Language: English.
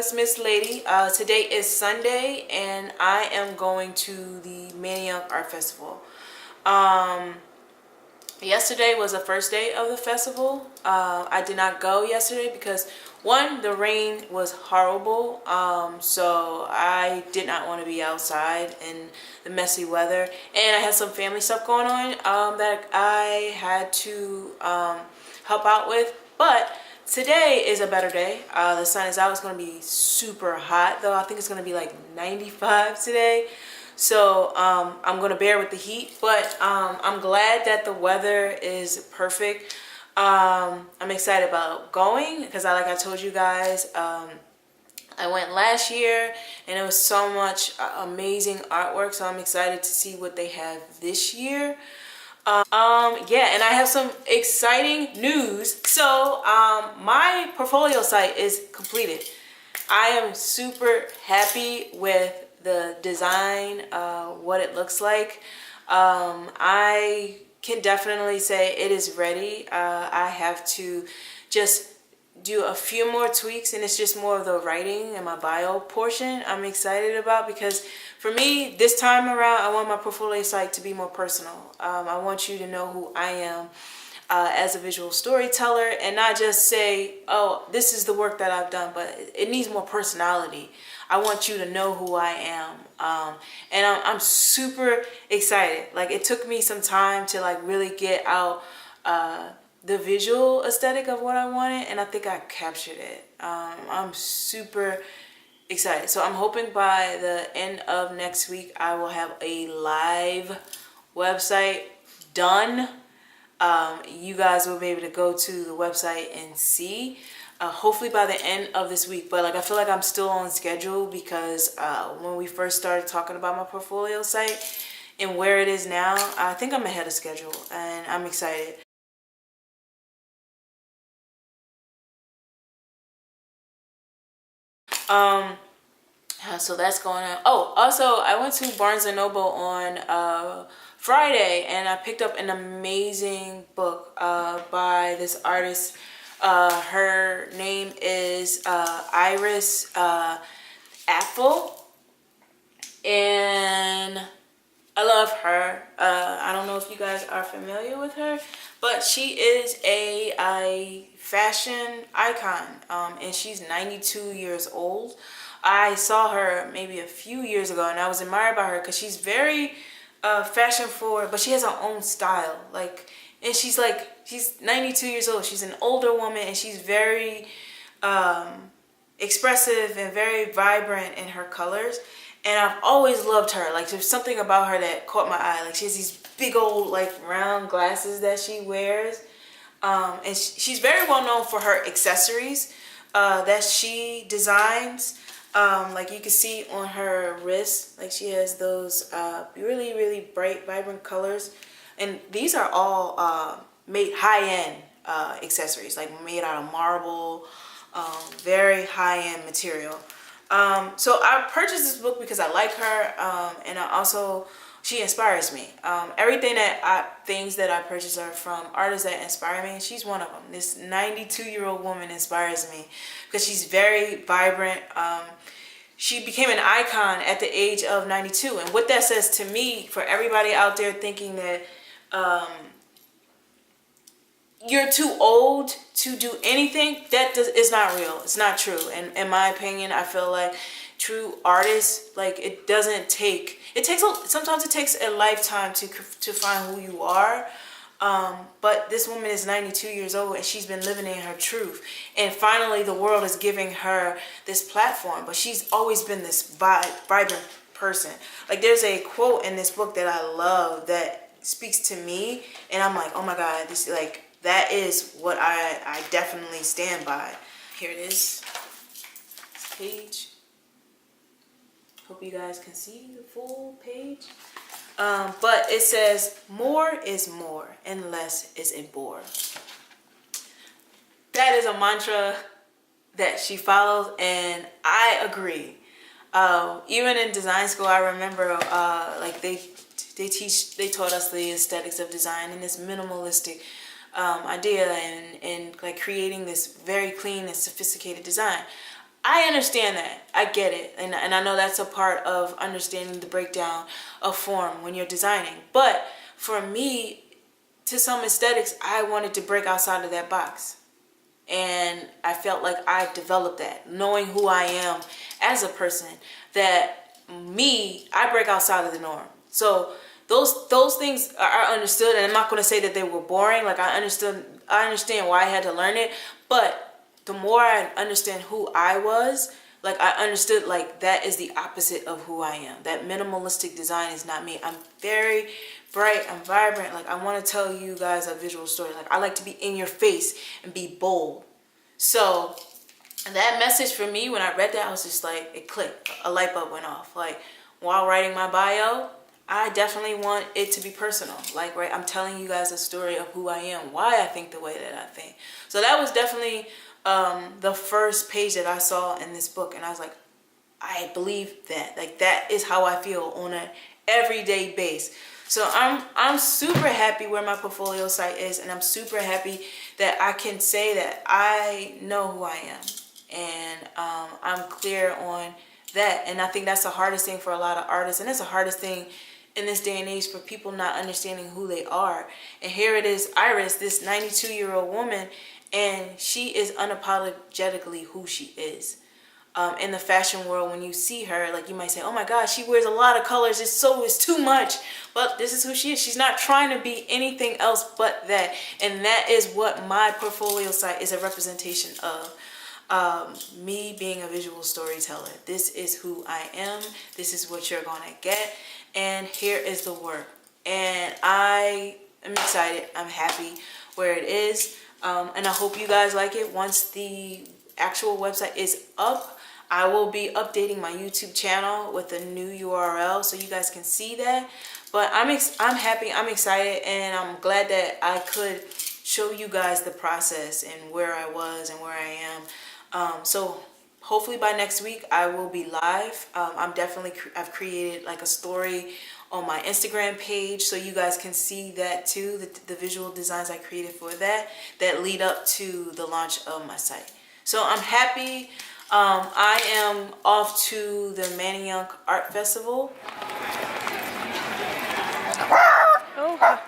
it's Miss Lady. Today is Sunday and I am going to the Manayunk Art Festival. Yesterday was the first day of the festival. I did not go yesterday because one, the rain was horrible. So I did not want to be outside in the messy weather. And I had some family stuff going on that I had to help out with. But today is a better day. The sun is out. It's going to be super hot though. I think it's going to be like 95 today. So I'm going to bear with the heat, but I'm glad that the weather is perfect. I'm excited about going because like I told you guys, I went last year and it was so much amazing artwork. So I'm excited to see what they have this year. Yeah, and I have some exciting news. So my portfolio site is completed. I am super happy with the design, what it looks like. I can definitely say it is ready. I have to just do a few more tweaks, and it's just more of the writing and my bio portion I'm excited about, because for me this time around I want my portfolio site to be more personal. I want you to know who I am as a visual storyteller, and not just say, oh, this is the work that I've done, but it needs more personality. I want you to know who I am. And I'm super excited. Like, it took me some time to like really get out the visual aesthetic of what I wanted, and I think I captured it. I'm super excited. So I'm hoping by the end of next week I will have a live website done. You guys will be able to go to the website and see, hopefully by the end of this week. But like, I feel like I'm still on schedule because when we first started talking about my portfolio site and where it is now, I think I'm ahead of schedule and I'm excited. So that's going on. Oh, also I went to Barnes and Noble on Friday and I picked up an amazing book by this artist. Her name is Iris Apfel, and I love her. I don't know if you guys are familiar with her, but she is a fashion icon, and she's 92 years old. I saw her maybe a few years ago, and I was admired by her because she's very fashion forward, but she has her own style. Like, and she's 92 years old. She's an older woman, and she's very expressive and very vibrant in her colors. And I've always loved her. Like, there's something about her that caught my eye. Like, she has these big old like round glasses that she wears. And she's very well known for her accessories that she designs. Like, you can see on her wrist, like she has those really, really bright, vibrant colors. And these are all made high-end accessories, like made out of marble, very high-end material. So I purchased this book because I like her, and I also, she inspires me. Things that I purchase are from artists that inspire me, and she's one of them. This 92-year-old woman inspires me because she's very vibrant. She became an icon at the age of 92, and what that says to me, for everybody out there thinking that you're too old to do anything, is not real. It's not true. And in my opinion, I feel like true artists, like, sometimes it takes a lifetime to find who you are. But this woman is 92 years old and she's been living in her truth. And finally the world is giving her this platform, but she's always been this vibrant person. Like, there's a quote in this book that I love that speaks to me, and I'm like, oh my God, that is what I definitely stand by. Here it is, this page. Hope you guys can see the full page. But it says, more is more and less is a bore. That is a mantra that she follows, and I agree. Even in design school, I remember like they taught us the aesthetics of design and this minimalistic idea and like creating this very clean and sophisticated design. I understand that. I get it. And I know that's a part of understanding the breakdown of form when you're designing. But for me, to some aesthetics, I wanted to break outside of that box. And I felt like I developed that, knowing who I am as a person, that I break outside of the norm. So those things are understood, and I'm not going to say that they were boring. Like I understand why I had to learn it, but the more I understand who I was, like I understood like that is the opposite of who I am. That minimalistic design is not me. I'm very bright, I'm vibrant. Like I want to tell you guys a visual story. Like I like to be in your face and be bold. So that message for me, when I read that, I was just like, it clicked. A light bulb went off. Like while writing my bio, I definitely want it to be personal. Like, right, I'm telling you guys a story of who I am, why I think the way that I think. So that was definitely the first page that I saw in this book, and I was like, I believe that. Like that is how I feel on an everyday base. So I'm super happy where my portfolio site is, and I'm super happy that I can say that I know who I am, and I'm clear on that. And I think that's the hardest thing for a lot of artists, and that's the hardest thing in this day and age for people not understanding who they are. And here it is, Iris, this 92-year-old woman, and she is unapologetically who she is. In the fashion world, when you see her, like you might say, oh my gosh, she wears a lot of colors, it's too much. But this is who she is. She's not trying to be anything else but that. And that is what my portfolio site is a representation of. Me being a visual storyteller. This is who I am. This is what you're going to get. And here is the work. And I am excited. I'm happy where it is. And I hope you guys like it. Once the actual website is up, I will be updating my YouTube channel with a new URL so you guys can see that. But I'm happy, I'm excited, and I'm glad that I could show you guys the process and where I was and where I am. So hopefully by next week I will be live. I've created like a story on my Instagram page so you guys can see that too, the visual designs I created for that lead up to the launch of my site. So I'm happy. I am off to the Manayunk Art Festival. Oh.